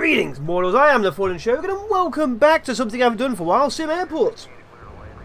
Greetings, mortals. I am the Fallen Shogun, and welcome back to something I haven't done for a while, SimAirport.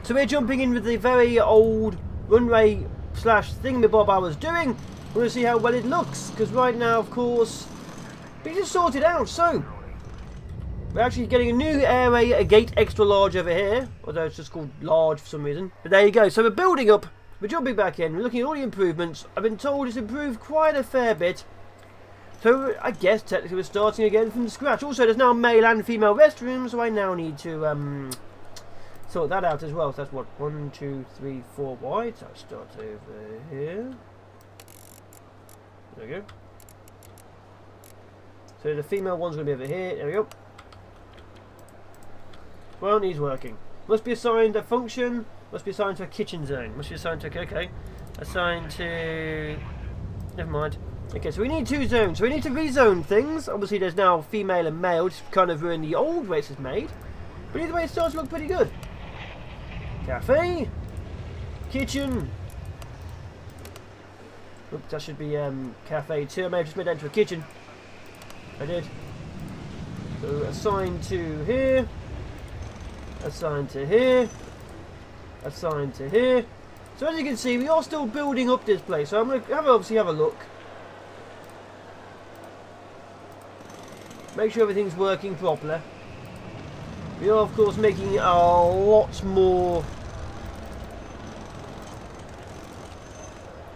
So we're jumping in with the very old runway slash thingamabob I was doing. We're going to see how well it looks, because right now, of course, we just sorted out. So we're actually getting a new airway, a gate extra large over here, although it's just called large for some reason. But there you go. So we're building up, we're jumping back in, we're looking at all the improvements. I've been told it's improved quite a fair bit. So I guess technically we're starting again from scratch. Also, there's now male and female restrooms, so I now need to sort that out as well. So that's what, 1, 2, 3, 4 wide. So I'll start over here. There we go. So the female one's going to be over here. There we go. Well, needs working. Must be assigned a function. Must be assigned to a kitchen zone. Must be assigned to okay. Assigned to. Never mind. Okay, so we need 2 zones. So we need to rezone things. Obviously, there's now female and male, just kind of ruined the old race is made. But either way, it starts to look pretty good. Cafe, kitchen. Oops, that should be cafe 2. I may have just made that into a kitchen. I did. So assigned to here. Assigned to here. Assigned to here. So as you can see, we are still building up this place. So I'm going to obviously have a look. Make sure everything's working properly. We are, of course, making a lot more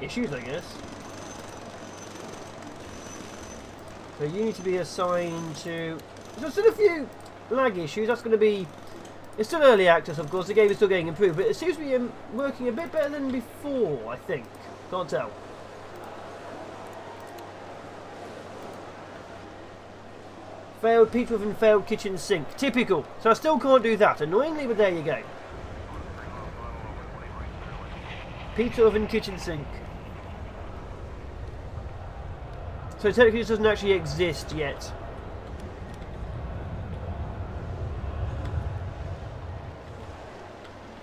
issues, I guess. So you need to be assigned to. There's still a few lag issues. That's going to be. It's still early access, of course. The game is still getting improved, but it seems to be working a bit better than before. I think. Can't tell. Failed pizza oven, failed kitchen sink. Typical. So I still can't do that. Annoyingly, but there you go. Pizza oven, kitchen sink. So technically this doesn't actually exist yet.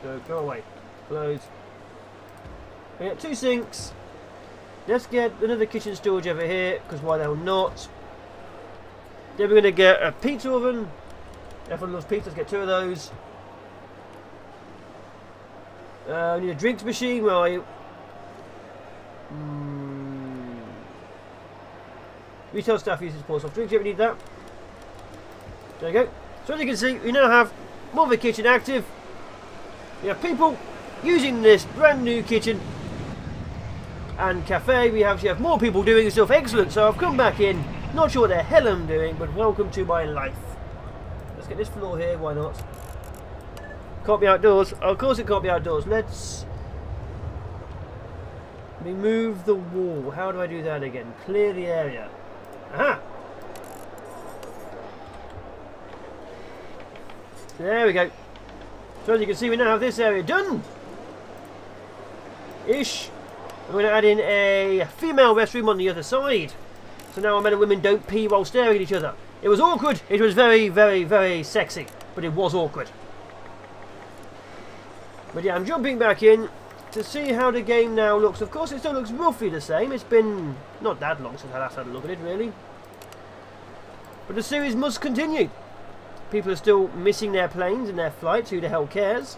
So go away. Close. We got 2 sinks. Let's get another kitchen storage over here, because why the hell not? Then we're going to get a pizza oven. Everyone loves pizza, let's get 2 of those. We need a drinks machine. Where are you? Retail staff uses pour soft drinks. Yeah, we need that. There you go. So as you can see, we now have more of a kitchen active. We have people using this brand new kitchen and cafe. We actually have more people doing stuff. Excellent. So I've come back in. Not sure what the hell I'm doing, but welcome to my life. Let's get this floor here, why not? Can't be outdoors. Oh, of course it can't be outdoors. Let's remove the wall. How do I do that again? Clear the area. Aha! There we go. So as you can see, we now have this area done. Ish. I'm going to add in a female restroom on the other side. So now our men and women don't pee while staring at each other. It was awkward. It was very, very, very sexy. But it was awkward. But yeah, I'm jumping back in to see how the game now looks. Of course, it still looks roughly the same. It's been not that long since I last had a look at it, really. But the series must continue. People are still missing their planes and their flights. Who the hell cares?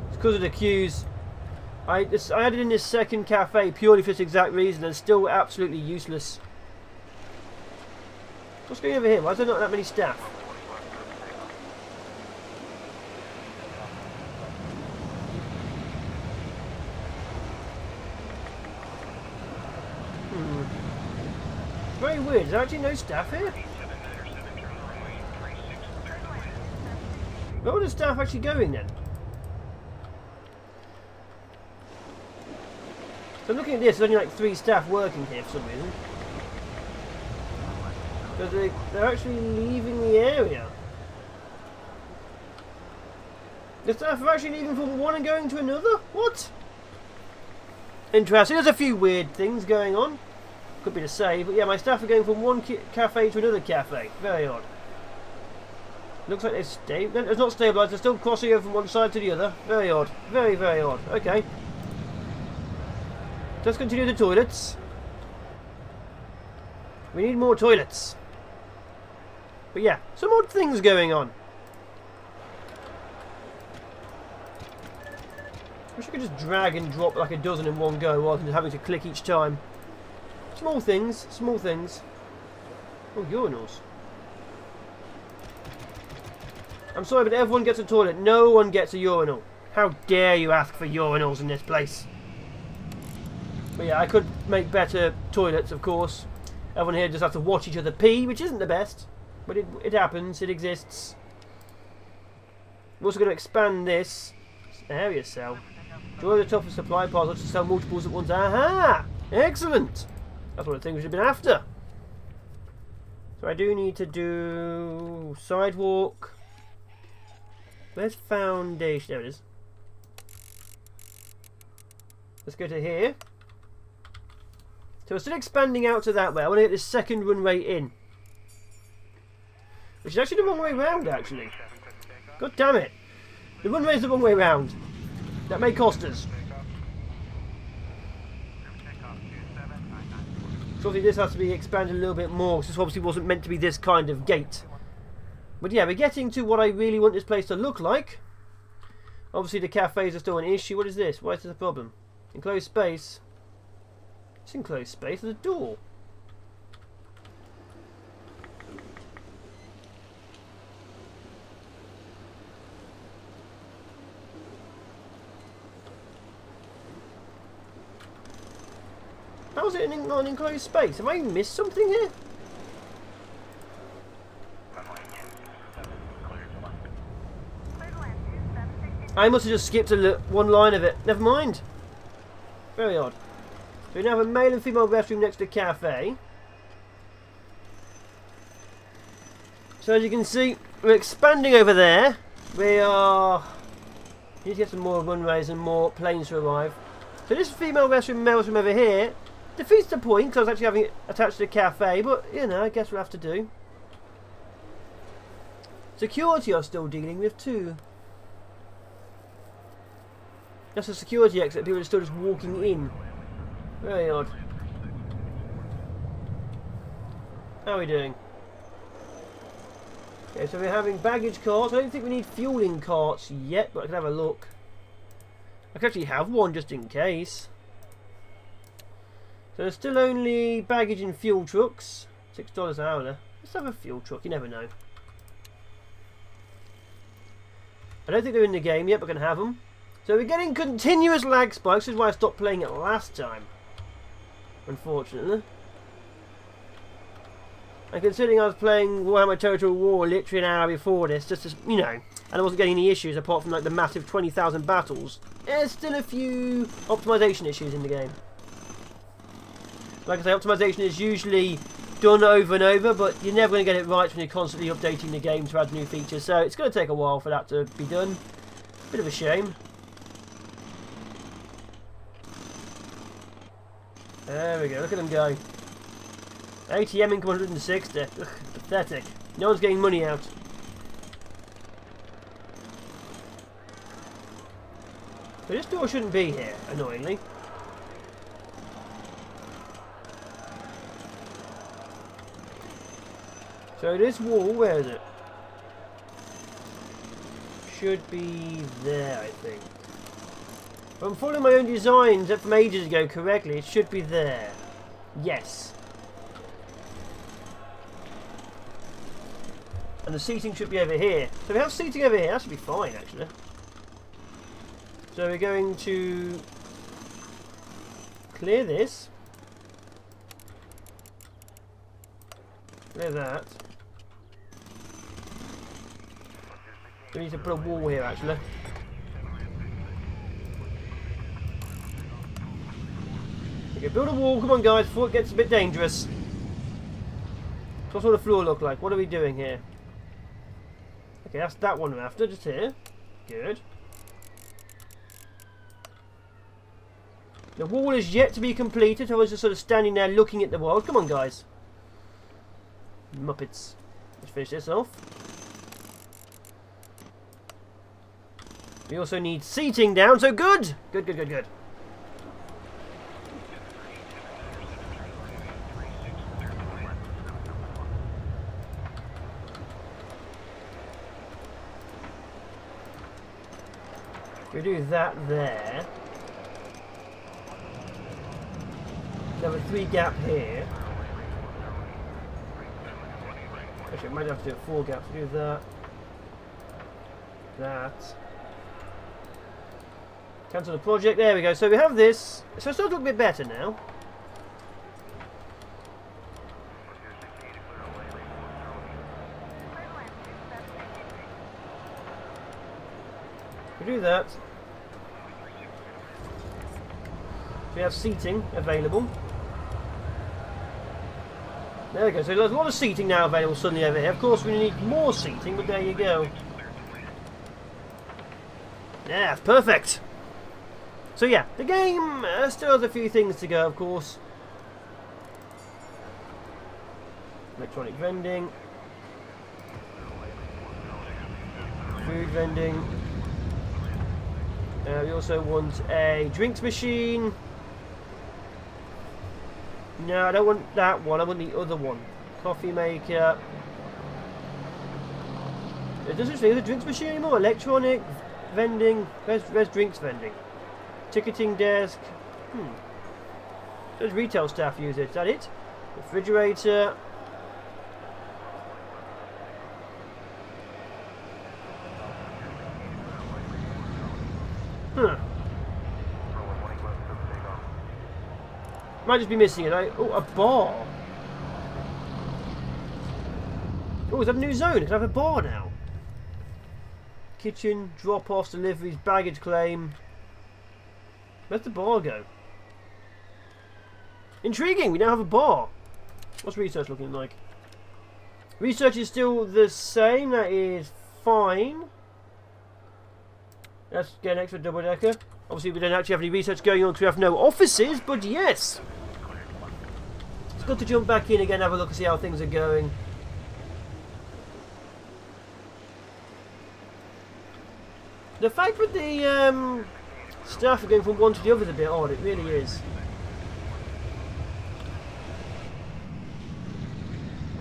It's because of the queues. I added in this second cafe purely for this exact reason, and still absolutely useless. What's going over here? Why is there not that many staff? It's very weird. Is there actually no staff here? Where are the staff actually going then? So looking at this, there's only like 3 staff working here for some reason. Because they're actually leaving the area. The staff are actually leaving from one and going to another? What? Interesting. There's a few weird things going on. Could be the same, but yeah, my staff are going from one cafe to another cafe. Very odd. Looks like it's not stabilised. They're still crossing over from one side to the other. Very odd. Very, very odd. Okay. Let's continue the toilets. We need more toilets. But yeah, some odd things going on. Wish I could just drag and drop like a dozen in one go rather than having to click each time. Small things, small things. Oh, urinals. I'm sorry, but everyone gets a toilet. No one gets a urinal. How dare you ask for urinals in this place? But yeah, I could make better toilets, of course. Everyone here just has to watch each other pee, which isn't the best. But it happens, it exists. We're also going to expand this area cell. Join the top of supply parcels to sell multiples at once. Aha! Excellent! That's one of the things we've been after. So I do need to do sidewalk. Where's foundation? There it is. Let's go to here. So we're still expanding out to that way. I want to get this second runway in. Which is actually the wrong way round, actually. God damn it. The runway is the wrong way round. That may cost us. So obviously this has to be expanded a little bit more, because this obviously wasn't meant to be this kind of gate. But yeah, we're getting to what I really want this place to look like. Obviously the cafes are still an issue. What is this? Why is this a problem? Enclosed space. It's enclosed space. There's a door. How is it not an enclosed space? Have I missed something here? I must have just skipped one line of it. Never mind. Very odd. So we now have a male and female restroom next to the cafe. So as you can see, we're expanding over there. We are... need to get some more runways and more planes to arrive. So this female restroom, male restroom over here defeats the point, because I was actually having it attached to the cafe, but, you know, I guess we'll have to do. Security are still dealing with too. That's a security exit, people are still just walking in. Very odd. How are we doing? Okay, so we're having baggage carts. I don't think we need fueling carts yet, but I can have a look. I can actually have one just in case. So there's still only baggage and fuel trucks. $6 an hour. Let's have a fuel truck, you never know. I don't think they're in the game yet, but we're going to have them. So we're getting continuous lag spikes, which is why I stopped playing it last time. Unfortunately. And considering I was playing Warhammer Total War literally an hour before this, just to, you know, and I wasn't getting any issues apart from like the massive 20,000 battles, there's still a few optimization issues in the game. Like I say, optimization is usually done over and over, but you're never going to get it right when you're constantly updating the game to add new features, so it's going to take a while for that to be done. Bit of a shame. There we go, look at them go. ATM income 160. Ugh, pathetic. No one's getting money out. So this door shouldn't be here, annoyingly. So this wall, where is it? Should be there, I think. If I'm following my own designs from ages ago correctly, it should be there. Yes. And the seating should be over here. So we have seating over here. That should be fine, actually. So we're going to clear this. Clear that. We need to put a wall here, actually. Okay, build a wall. Come on, guys, before it gets a bit dangerous. So what's all the floor look like? What are we doing here? Okay, that's that one we're after, just here. Good. The wall is yet to be completed. I was just sort of standing there looking at the world. Come on, guys. Muppets. Let's finish this off. We also need seating down, so good! Good, good, good, good. We do that there. Have a 3 gap here. Actually, I might have to do 4 gaps. Do that. That. Cancel the project. There we go. So we have this. So it's starting to look a bit better now. We do that. So we have seating available. There we go. So there's a lot of seating now available suddenly over here. Of course, we need more seating, but there you go. Yeah, perfect. So yeah, the game still has a few things to go, of course. Electronic vending. Food vending. We also want a drinks machine. No, I don't want that one. I want the other one. Coffee maker. It doesn't say the drinks machine anymore. Electronic vending. Where's drinks vending? Ticketing desk. Does retail staff use it? Is that it? Refrigerator. Might just be missing it. Oh, a bar. Oh, is that a new zone? Can I have a bar now? Kitchen, drop-offs, deliveries, baggage claim. Where's the bar go? Intriguing, we now have a bar. What's research looking like? Research is still the same, that is fine. Let's get an extra double-decker. Obviously we don't actually have any research going on because we have no offices, but yes. It's good to jump back in again, have a look and see how things are going. The fact that the staff are going from one to the other is a bit odd, it really is.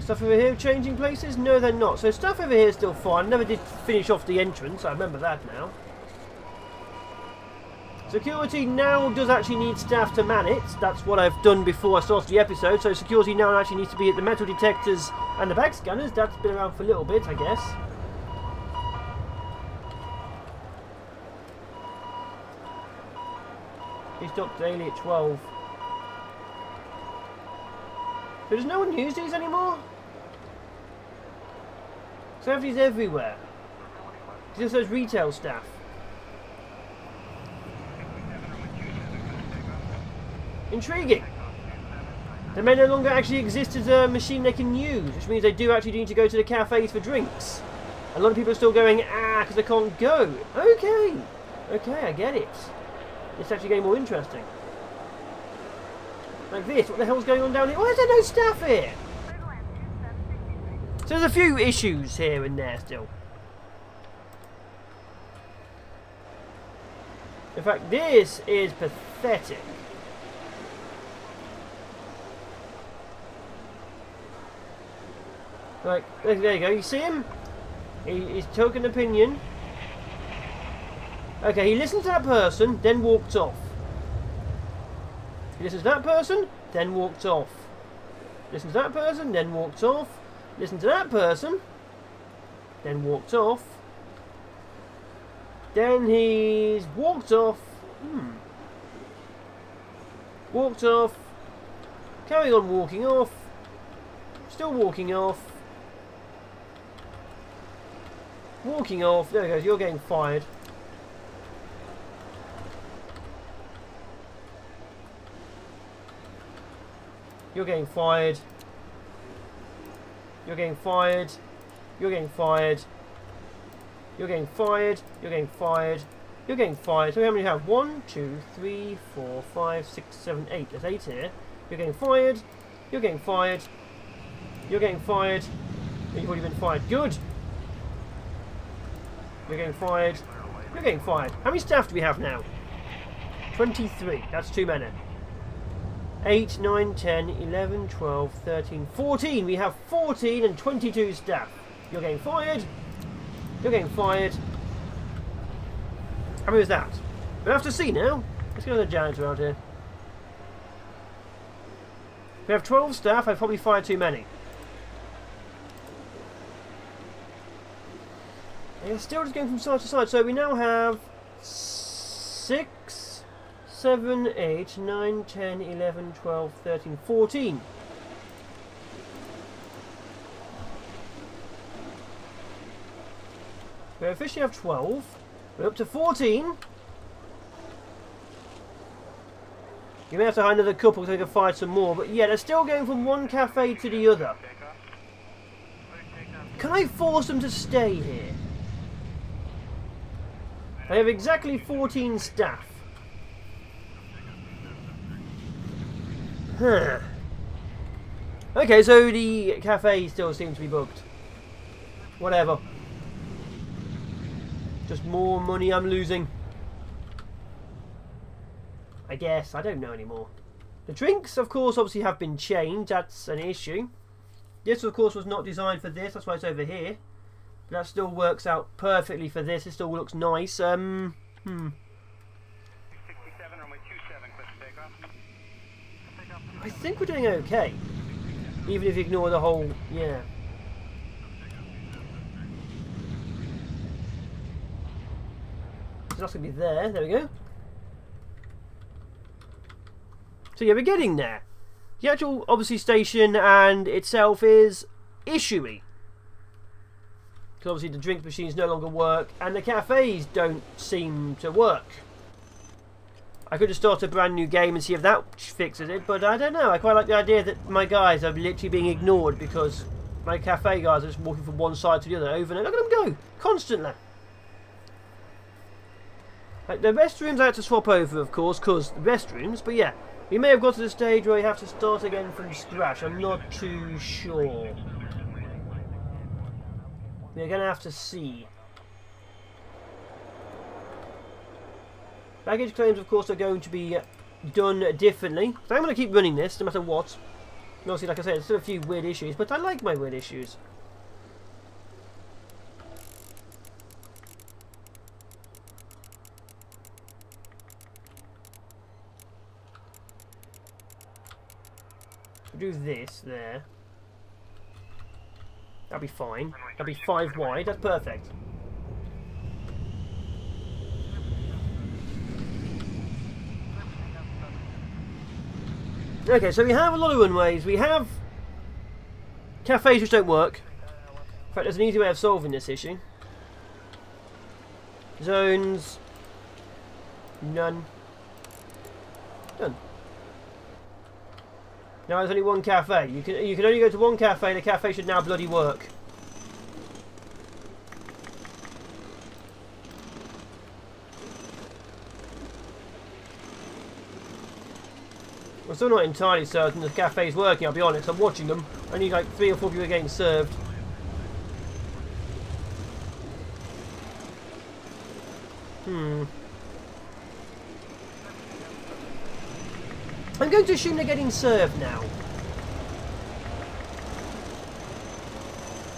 Stuff over here changing places? No, they're not. So stuff over here is still fine. Never did finish off the entrance, I remember that now. Security now does actually need staff to man it. That's what I've done before I started the episode. So security now actually needs to be at the metal detectors and the bag scanners. That's been around for a little bit, I guess. He stopped daily at 12. So does no one use these anymore? So I have these everywhere. Just those retail staff. Intriguing. They may no longer actually exist as a machine they can use, which means they do actually need to go to the cafes for drinks. A lot of people are still going, because they can't go. Okay. Okay, I get it. It's actually getting more interesting. Like this, what the hell's going on down here? Why is there no staff here? So there's a few issues here and there still. In fact, this is pathetic. Like, there you go, you see him? He's took an opinion. Okay, he listened to that person, then walked off. He listens to that person, then walked off. Listens to that person, then walked off. Listen to that person, then walked off. Then he's walked off. Walked off. Carry on walking off. Still walking off. Walking off. There he goes. You're getting fired. You're getting fired. You're getting fired. You're getting fired. You're getting fired. You're getting fired. You're getting fired. So how many do you have? 1, 2, 3, 4, 5, 6, 7, 8. There's 8 here. You're getting fired. You're getting fired. You're getting fired. You've already been fired. Good. You're getting fired. You're getting fired. How many staff do we have now? 23. That's too many. 8, 9, 10, 11, 12, 13, 14. We have 14 and 22 staff. You're getting fired. You're getting fired. How many is that? We'll have to see now. Let's get another janitor out here. We have 12 staff. I've probably fired too many. And it's still just going from side to side. So we now have 6, 7, 8, 9, 10, 11, 12, 13, 14. We officially have 12. We're up to 14. You may have to hire another couple so we can find some more. But yeah, they're still going from one cafe to the other. Can I force them to stay here? I have exactly 14 staff. Huh. Okay, so the cafe still seems to be booked. Whatever. Just more money I'm losing. I guess. I don't know anymore. The drinks, of course, obviously have been changed. That's an issue. This, of course, was not designed for this. That's why it's over here. But that still works out perfectly for this. It still looks nice. I think we're doing okay. Even if you ignore the whole... Yeah. So that's going to be there. There we go. So yeah, we're getting there. The actual, obviously, station and itself is issuey. Because obviously the drink machines no longer work and the cafes don't seem to work. I could just start a brand new game and see if that fixes it, but I don't know. I quite like the idea that my guys are literally being ignored because my cafe guys are just walking from one side to the other over and over. Look at them go! Constantly. Like the restrooms I had to swap over, of course, because the restrooms, but yeah. We may have got to the stage where you have to start again from scratch. I'm not too sure. We're going to have to see. Baggage claims, of course, are going to be done differently. So I'm going to keep running this, no matter what. And obviously, like I said, there's still a few weird issues, but I like my weird issues. Do this there. That'll be fine. That'll be 5 wide. That's perfect. Okay, so we have a lot of runways. We have cafes which don't work. In fact, there's an easy way of solving this issue. Zones. None. Done. Now there's only one cafe. You can only go to one cafe. The cafe should now bloody work. I'm still not entirely certain the cafe's working. I'll be honest. I'm watching them. Only like 3 or 4 people are getting served. I'm going to assume they're getting served now.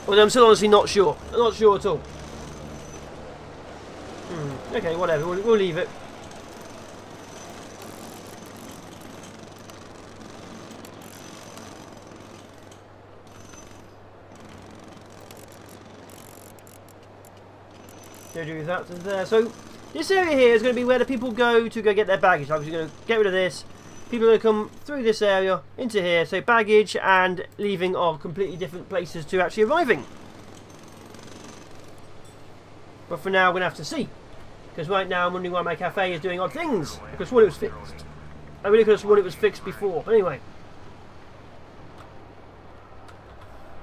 Well, I'm still honestly not sure. I'm not sure at all. Okay, whatever. We'll leave it. Do that to there. So this area here is going to be where the people go to get their baggage. I'm just going to get rid of this. People are going to come through this area into here. So baggage and leaving are completely different places to actually arriving. But for now, we're going to have to see. Because right now, I'm wondering why my cafe is doing odd things. Because one, it was fixed. I really could have sworn it was fixed before. But anyway.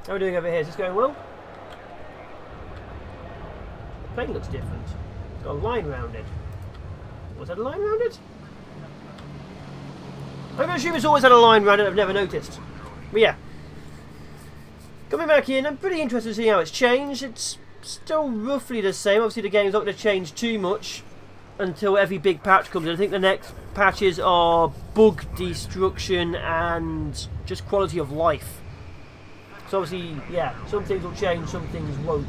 How are we doing over here? Is this going well? The plane looks different. It's got a line around it. Was that a line around it? I'm going to assume it's always had a line around it. I've never noticed. But yeah. Coming back in, I'm pretty interested to see how it's changed. It's still roughly the same. Obviously the game's not going to change too much until every big patch comes in. I think the next patches are bug destruction and just quality of life. So obviously, yeah, some things will change, some things won't.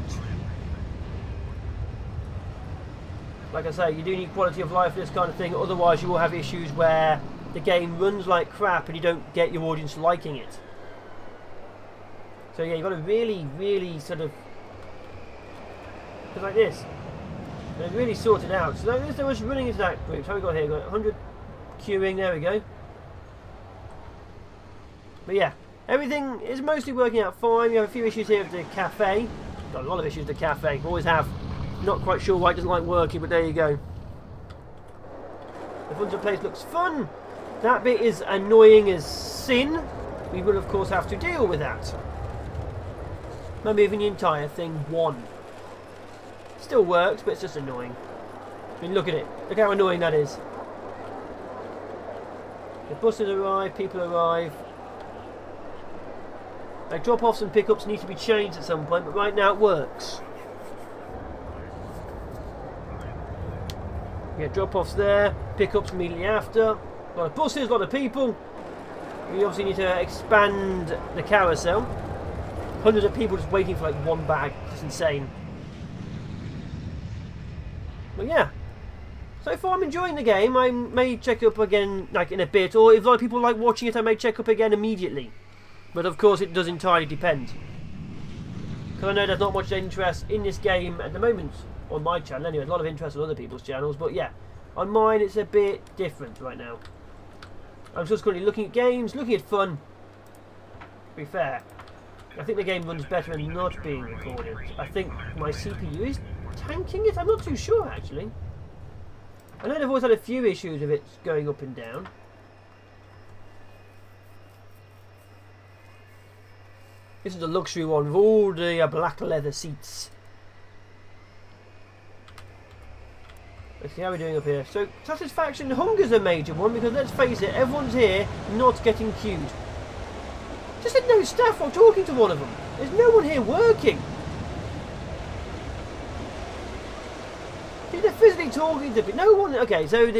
like I say, you do need quality of life for this kind of thing, otherwise you will have issues where the game runs like crap and you don't get your audience liking it. So yeah, you've got to really, really sort of, like this, and really sort it out. So there was running into that group. So we got here, got 100 queuing, there we go. But yeah, everything is mostly working out fine. We have a few issues here with the cafe. Got a lot of issues with the cafe, always have. Not quite sure why it doesn't like working, but there you go. The front of the place looks fun. That bit is annoying as sin. We will of course have to deal with that. Maybe even the entire thing one. Still works, but it's just annoying. I mean, look at it. Look how annoying that is. The buses arrive, people arrive. Like drop-offs and pickups need to be changed at some point, but right now it works. Yeah, drop-offs there, pickups immediately after. A lot of buses, a lot of people. We obviously need to expand the carousel. Hundreds of people just waiting for like one bag. It's insane. But yeah, so far I'm enjoying the game. I may check up again like in a bit, or if a lot of people like watching it, I may check up again immediately. But of course it does entirely depend. Because I know there's not much interest in this game at the moment. On my channel anyway, a lot of interest on other people's channels, but yeah, on mine it's a bit different right now. I'm just currently looking at games, looking at fun. To be fair, I think the game runs better and not being recorded. I think my CPU is tanking it, I'm not too sure actually. I know they've always had a few issues of it going up and down. This is a luxury one with all the black leather seats. Let's see how we're doing up here. So, satisfaction, hunger's a major one because let's face it, everyone's here not getting queued. Just said no staff while talking to one of them. There's no one here working. They're physically talking to people. No one. Okay, so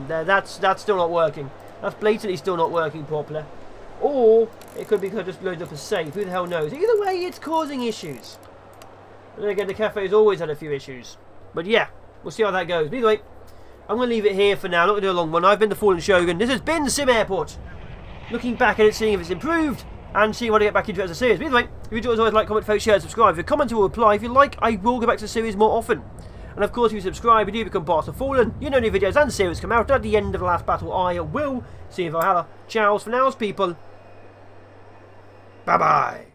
that's still not working. That's blatantly still not working properly. Or it could be because I just loaded up a save. Who the hell knows? Either way, it's causing issues. And then again, the cafe's always had a few issues. But yeah. We'll see how that goes. But either way, I'm going to leave it here for now. I'm not going to do a long one. I've been the Fallen Shogun. This has been SimAirport. Looking back at it, seeing if it's improved, and seeing what I get back into it as a series. But either way, if you enjoy, as always, like, comment, vote, share, subscribe. If you comment or reply, if you like, I will go back to the series more often. And of course, if you subscribe, you do become part of Fallen. You know new videos and series come out. At the end of the last battle, I will see you in Valhalla. Ciao for now, people. Bye-bye.